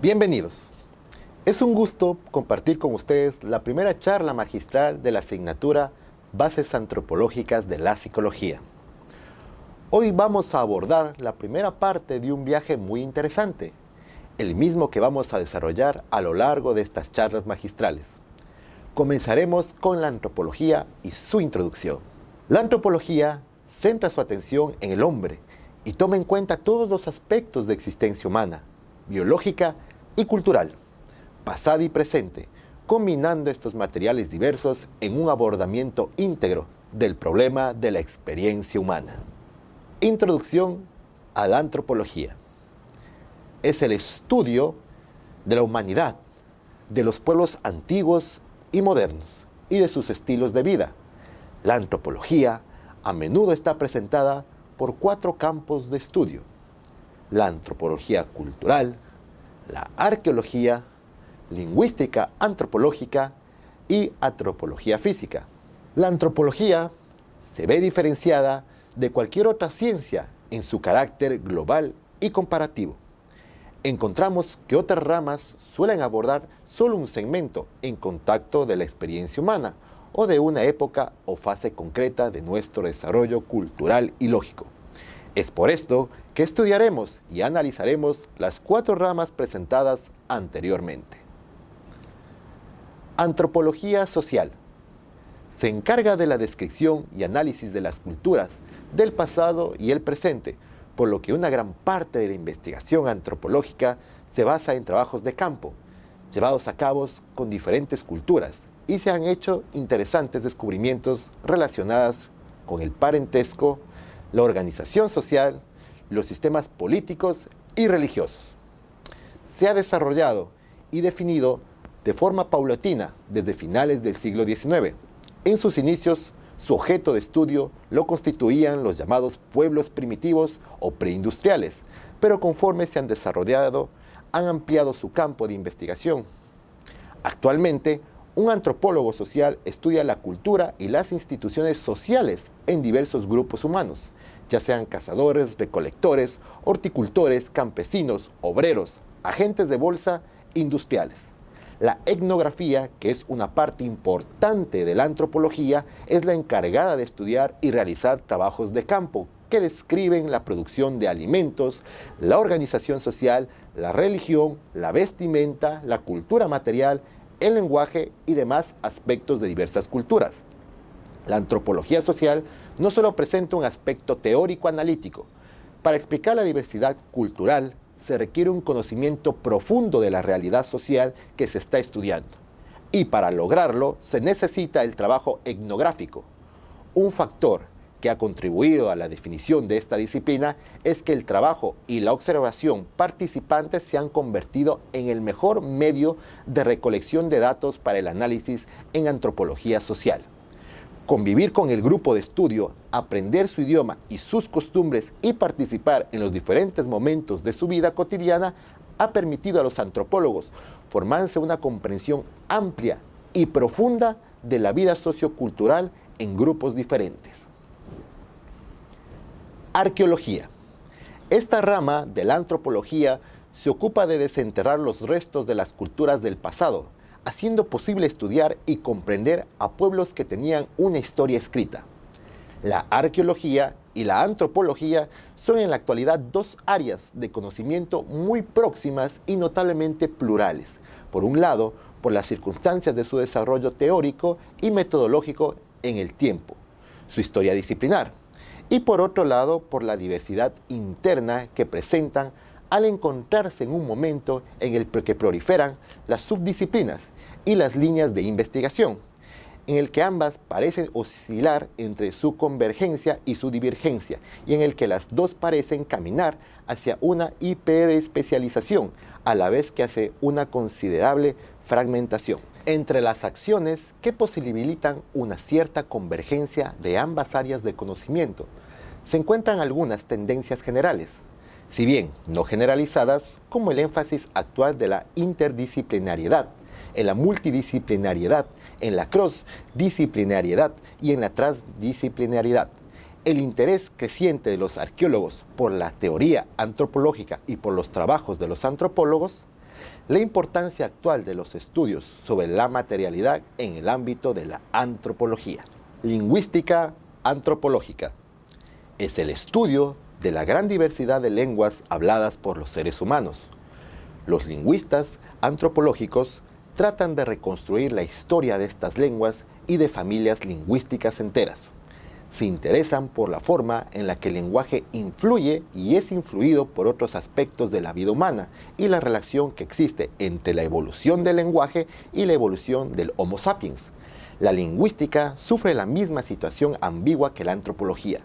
Bienvenidos. Es un gusto compartir con ustedes la primera charla magistral de la asignatura Bases Antropológicas de la Psicología. Hoy vamos a abordar la primera parte de un viaje muy interesante, el mismo que vamos a desarrollar a lo largo de estas charlas magistrales. Comenzaremos con la antropología y su introducción. La antropología centra su atención en el hombre y toma en cuenta todos los aspectos de existencia humana, biológica y cultural, pasado y presente, combinando estos materiales diversos en un abordamiento íntegro del problema de la experiencia humana. Introducción a la antropología. Es el estudio de la humanidad, de los pueblos antiguos y modernos, y de sus estilos de vida. La antropología a menudo está presentada por 4 campos de estudio: la antropología cultural, la arqueología, lingüística antropológica y antropología física. La antropología se ve diferenciada de cualquier otra ciencia en su carácter global y comparativo. Encontramos que otras ramas suelen abordar solo un segmento en contacto de la experiencia humana o de una época o fase concreta de nuestro desarrollo cultural y lógico. Es por esto que estudiaremos y analizaremos las 4 ramas presentadas anteriormente. Antropología social. Se encarga de la descripción y análisis de las culturas, del pasado y el presente, por lo que una gran parte de la investigación antropológica se basa en trabajos de campo, llevados a cabo con diferentes culturas, y se han hecho interesantes descubrimientos relacionados con el parentesco, la organización social, los sistemas políticos y religiosos. Se ha desarrollado y definido de forma paulatina desde finales del siglo XIX. En sus inicios, su objeto de estudio lo constituían los llamados pueblos primitivos o preindustriales, pero conforme se han desarrollado, han ampliado su campo de investigación. Actualmente, un antropólogo social estudia la cultura y las instituciones sociales en diversos grupos humanos, ya sean cazadores, recolectores, horticultores, campesinos, obreros, agentes de bolsa, industriales. La etnografía, que es una parte importante de la antropología, es la encargada de estudiar y realizar trabajos de campo que describen la producción de alimentos, la organización social, la religión, la vestimenta, la cultura material, el lenguaje y demás aspectos de diversas culturas. La antropología social no solo presenta un aspecto teórico-analítico. Para explicar la diversidad cultural se requiere un conocimiento profundo de la realidad social que se está estudiando. Y para lograrlo se necesita el trabajo etnográfico. Un factor que ha contribuido a la definición de esta disciplina es que el trabajo y la observación participantes se han convertido en el mejor medio de recolección de datos para el análisis en antropología social. Convivir con el grupo de estudio, aprender su idioma y sus costumbres y participar en los diferentes momentos de su vida cotidiana ha permitido a los antropólogos formarse una comprensión amplia y profunda de la vida sociocultural en grupos diferentes. Arqueología. Esta rama de la antropología se ocupa de desenterrar los restos de las culturas del pasado, haciendo posible estudiar y comprender a pueblos que tenían una historia escrita. La arqueología y la antropología son en la actualidad 2 áreas de conocimiento muy próximas y notablemente plurales. Por un lado, por las circunstancias de su desarrollo teórico y metodológico en el tiempo, su historia disciplinar, y por otro lado, por la diversidad interna que presentan al encontrarse en un momento en el que proliferan las subdisciplinas y las líneas de investigación, en el que ambas parecen oscilar entre su convergencia y su divergencia, y en el que las dos parecen caminar hacia una hiperespecialización, a la vez que hace una considerable fragmentación entre las acciones que posibilitan una cierta convergencia de ambas áreas de conocimiento. Se encuentran algunas tendencias generales, si bien no generalizadas, como el énfasis actual de la interdisciplinariedad, en la multidisciplinariedad, en la cross-disciplinariedad y en la transdisciplinariedad. El interés creciente de los arqueólogos por la teoría antropológica y por los trabajos de los antropólogos, la importancia actual de los estudios sobre la materialidad en el ámbito de la antropología. Lingüística antropológica es el estudio de la gran diversidad de lenguas habladas por los seres humanos. Los lingüistas antropológicos tratan de reconstruir la historia de estas lenguas y de familias lingüísticas enteras. Se interesan por la forma en la que el lenguaje influye y es influido por otros aspectos de la vida humana y la relación que existe entre la evolución del lenguaje y la evolución del Homo sapiens. La lingüística sufre la misma situación ambigua que la antropología.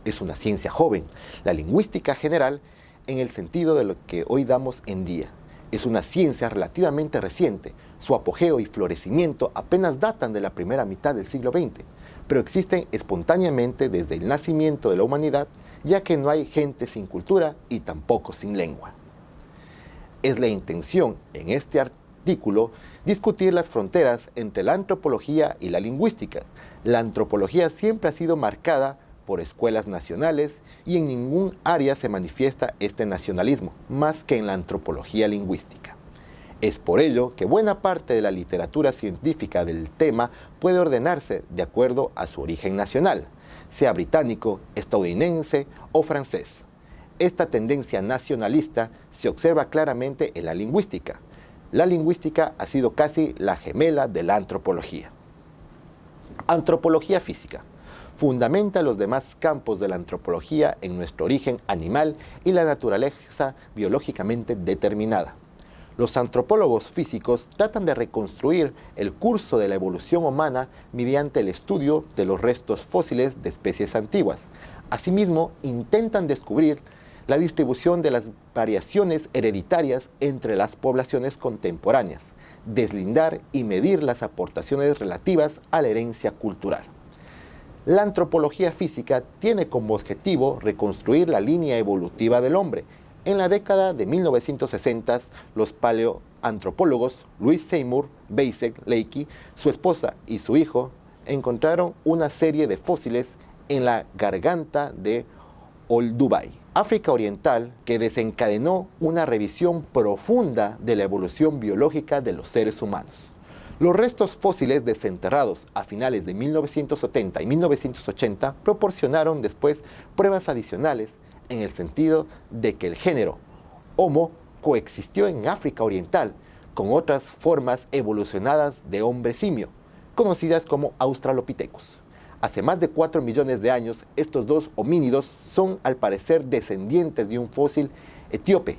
Es una ciencia joven, la lingüística general, en el sentido de lo que hoy damos en día. Es una ciencia relativamente reciente. Su apogeo y florecimiento apenas datan de la primera mitad del siglo XX, pero existen espontáneamente desde el nacimiento de la humanidad, ya que no hay gente sin cultura y tampoco sin lengua. Es la intención en este artículo discutir las fronteras entre la antropología y la lingüística. La antropología siempre ha sido marcada por escuelas nacionales y en ningún área se manifiesta este nacionalismo, más que en la antropología lingüística. Es por ello que buena parte de la literatura científica del tema puede ordenarse de acuerdo a su origen nacional, sea británico, estadounidense o francés. Esta tendencia nacionalista se observa claramente en la lingüística. La lingüística ha sido casi la gemela de la antropología. Antropología física. Fundamenta los demás campos de la antropología en nuestro origen animal y la naturaleza biológicamente determinada. Los antropólogos físicos tratan de reconstruir el curso de la evolución humana mediante el estudio de los restos fósiles de especies antiguas. Asimismo, intentan descubrir la distribución de las variaciones hereditarias entre las poblaciones contemporáneas, deslindar y medir las aportaciones relativas a la herencia cultural. La antropología física tiene como objetivo reconstruir la línea evolutiva del hombre. En la década de 1960, los paleoantropólogos Louis Seymour Basset-Leakey, su esposa y su hijo encontraron una serie de fósiles en la garganta de Olduvai, África Oriental, que desencadenó una revisión profunda de la evolución biológica de los seres humanos. Los restos fósiles desenterrados a finales de 1970 y 1980 proporcionaron después pruebas adicionales en el sentido de que el género Homo coexistió en África Oriental con otras formas evolucionadas de hombre simio, conocidas como Australopithecus. Hace más de 4 millones de años, estos dos homínidos son al parecer descendientes de un fósil etíope,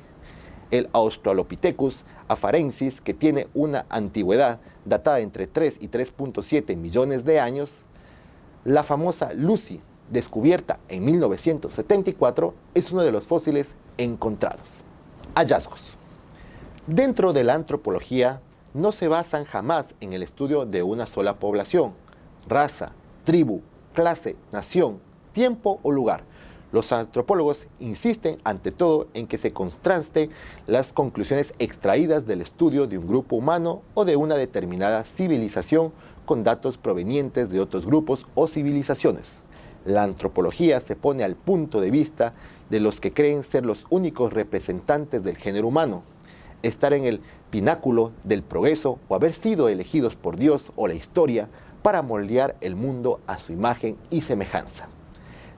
el Australopithecus afarensis, que tiene una antigüedad datada entre 3 y 3.7 millones de años. La famosa Lucy, descubierta en 1974, es uno de los fósiles encontrados. Hallazgos. Dentro de la antropología, no se basan jamás en el estudio de una sola población, raza, tribu, clase, nación, tiempo o lugar. Los antropólogos insisten ante todo en que se contraste las conclusiones extraídas del estudio de un grupo humano o de una determinada civilización con datos provenientes de otros grupos o civilizaciones. La antropología se pone al punto de vista de los que creen ser los únicos representantes del género humano, estar en el pináculo del progreso o haber sido elegidos por Dios o la historia para moldear el mundo a su imagen y semejanza.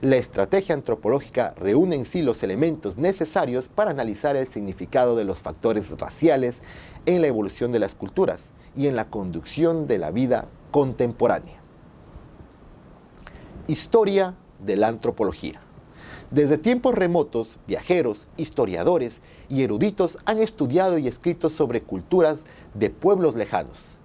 La estrategia antropológica reúne en sí los elementos necesarios para analizar el significado de los factores raciales en la evolución de las culturas y en la conducción de la vida contemporánea. Historia de la antropología. Desde tiempos remotos, viajeros, historiadores y eruditos han estudiado y escrito sobre culturas de pueblos lejanos.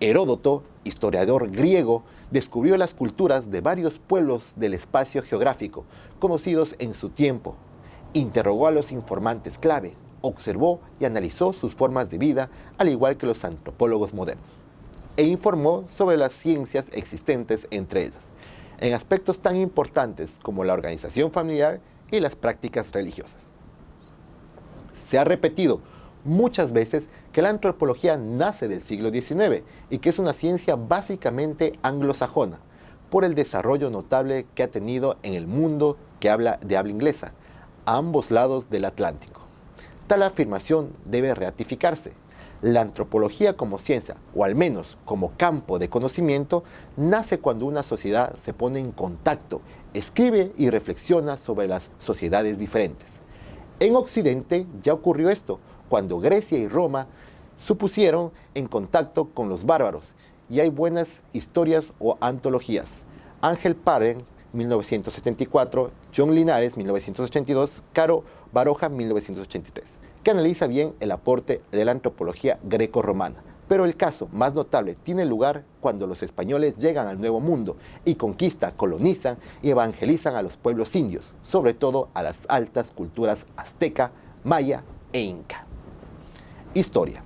Heródoto, historiador griego, descubrió las culturas de varios pueblos del espacio geográfico, conocidos en su tiempo. Interrogó a los informantes clave, observó y analizó sus formas de vida, al igual que los antropólogos modernos, e informó sobre las ciencias existentes entre ellas, en aspectos tan importantes como la organización familiar y las prácticas religiosas. Se ha repetido muchas veces que la antropología nace del siglo XIX y que es una ciencia básicamente anglosajona. por el desarrollo notable que ha tenido en el mundo que habla de habla inglesa, a ambos lados del Atlántico. Tal afirmación debe ratificarse. La antropología como ciencia, o al menos como campo de conocimiento, nace cuando una sociedad se pone en contacto, escribe y reflexiona sobre las sociedades diferentes. En Occidente ya ocurrió esto, cuando Grecia y Roma se pusieron en contacto con los bárbaros, y hay buenas historias o antologías. Ángel Paden, 1974, John Linares, 1982, Caro Baroja, 1983, que analiza bien el aporte de la antropología greco-romana. Pero el caso más notable tiene lugar cuando los españoles llegan al Nuevo Mundo y conquistan, colonizan y evangelizan a los pueblos indios, sobre todo a las altas culturas azteca, maya e inca. Historia.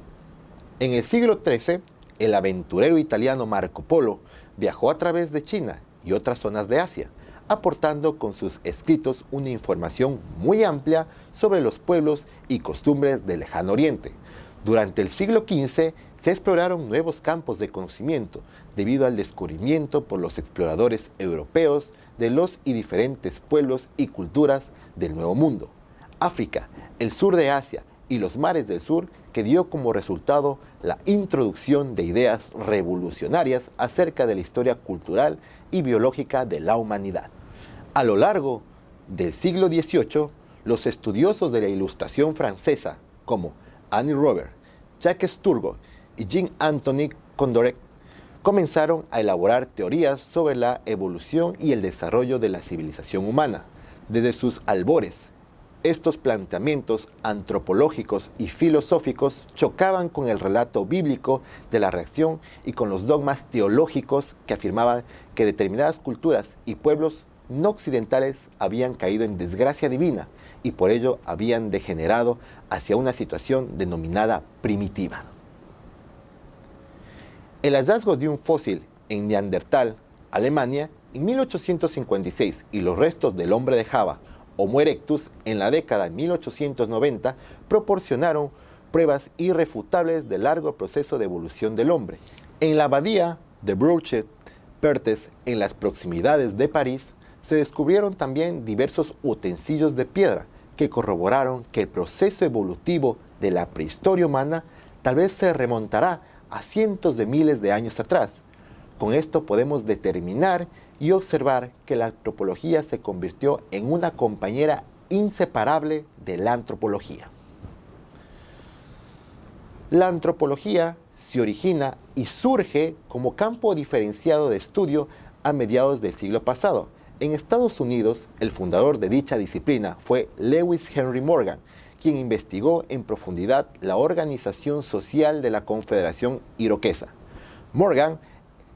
En el siglo XIII, el aventurero italiano Marco Polo viajó a través de China y otras zonas de Asia, aportando con sus escritos una información muy amplia sobre los pueblos y costumbres del lejano oriente. Durante el siglo XV se exploraron nuevos campos de conocimiento debido al descubrimiento por los exploradores europeos de los y diferentes pueblos y culturas del Nuevo Mundo. África, el sur de Asia y los mares del sur, que dio como resultado la introducción de ideas revolucionarias acerca de la historia cultural y biológica de la humanidad. A lo largo del siglo XVIII, los estudiosos de la Ilustración francesa, como Annie Robert, Jacques Turgot y Jean-Antoine Condorcet, comenzaron a elaborar teorías sobre la evolución y el desarrollo de la civilización humana. Desde sus albores, estos planteamientos antropológicos y filosóficos chocaban con el relato bíblico de la reacción y con los dogmas teológicos que afirmaban que determinadas culturas y pueblos no occidentales habían caído en desgracia divina y por ello habían degenerado hacia una situación denominada primitiva. El hallazgo de un fósil en Neandertal, Alemania, en 1856 y los restos del hombre de Java, Homo erectus, en la década de 1890, proporcionaron pruebas irrefutables del largo proceso de evolución del hombre. En la abadía de Brochet-Perthes, en las proximidades de París, se descubrieron también diversos utensilios de piedra que corroboraron que el proceso evolutivo de la prehistoria humana tal vez se remontará a cientos de miles de años atrás. Con esto podemos determinar y observar que la antropología se convirtió en una compañera inseparable de la antropología. La antropología se origina y surge como campo diferenciado de estudio a mediados del siglo pasado. En Estados Unidos, el fundador de dicha disciplina fue Lewis Henry Morgan, quien investigó en profundidad la organización social de la Confederación Iroquesa. Morgan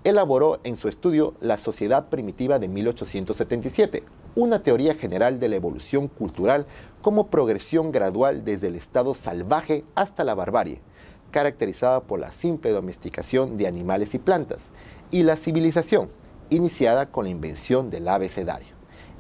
elaboró en su estudio La Sociedad Primitiva de 1877, una teoría general de la evolución cultural como progresión gradual desde el estado salvaje hasta la barbarie, caracterizada por la simple domesticación de animales y plantas, y la civilización, iniciada con la invención del abecedario.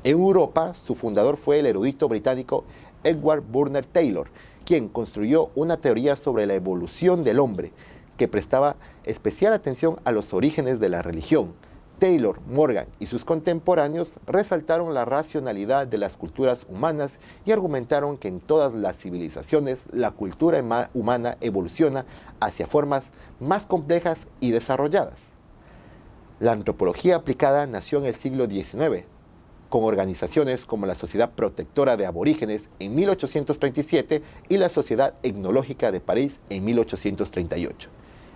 En Europa, su fundador fue el erudito británico Edward Burner Taylor, quien construyó una teoría sobre la evolución del hombre, que prestaba especial atención a los orígenes de la religión. Taylor, Morgan y sus contemporáneos resaltaron la racionalidad de las culturas humanas y argumentaron que en todas las civilizaciones la cultura humana evoluciona hacia formas más complejas y desarrolladas. La antropología aplicada nació en el siglo XIX, con organizaciones como la Sociedad Protectora de Aborígenes en 1837 y la Sociedad Etnológica de París en 1838.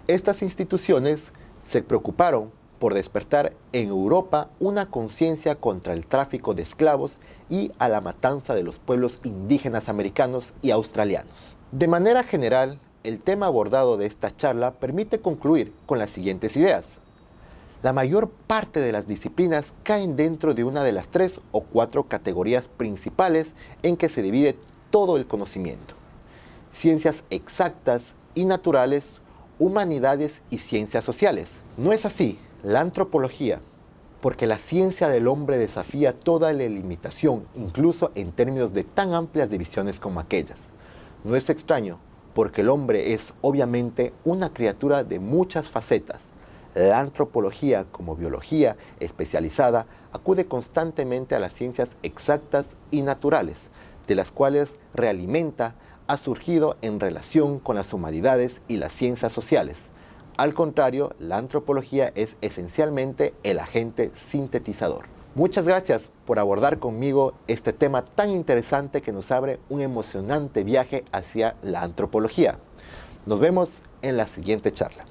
Estas instituciones se preocuparon por despertar en Europa una conciencia contra el tráfico de esclavos y a la matanza de los pueblos indígenas americanos y australianos. De manera general, el tema abordado de esta charla permite concluir con las siguientes ideas. La mayor parte de las disciplinas caen dentro de una de las 3 o 4 categorías principales en que se divide todo el conocimiento: ciencias exactas y naturales, humanidades y ciencias sociales. No es así la antropología, porque la ciencia del hombre desafía toda la limitación, incluso en términos de tan amplias divisiones como aquellas. No es extraño, porque el hombre es obviamente una criatura de muchas facetas. La antropología, como biología especializada, acude constantemente a las ciencias exactas y naturales, de las cuales realimenta ha surgido en relación con las humanidades y las ciencias sociales. Al contrario, la antropología es esencialmente el agente sintetizador. Muchas gracias por abordar conmigo este tema tan interesante que nos abre un emocionante viaje hacia la antropología. Nos vemos en la siguiente charla.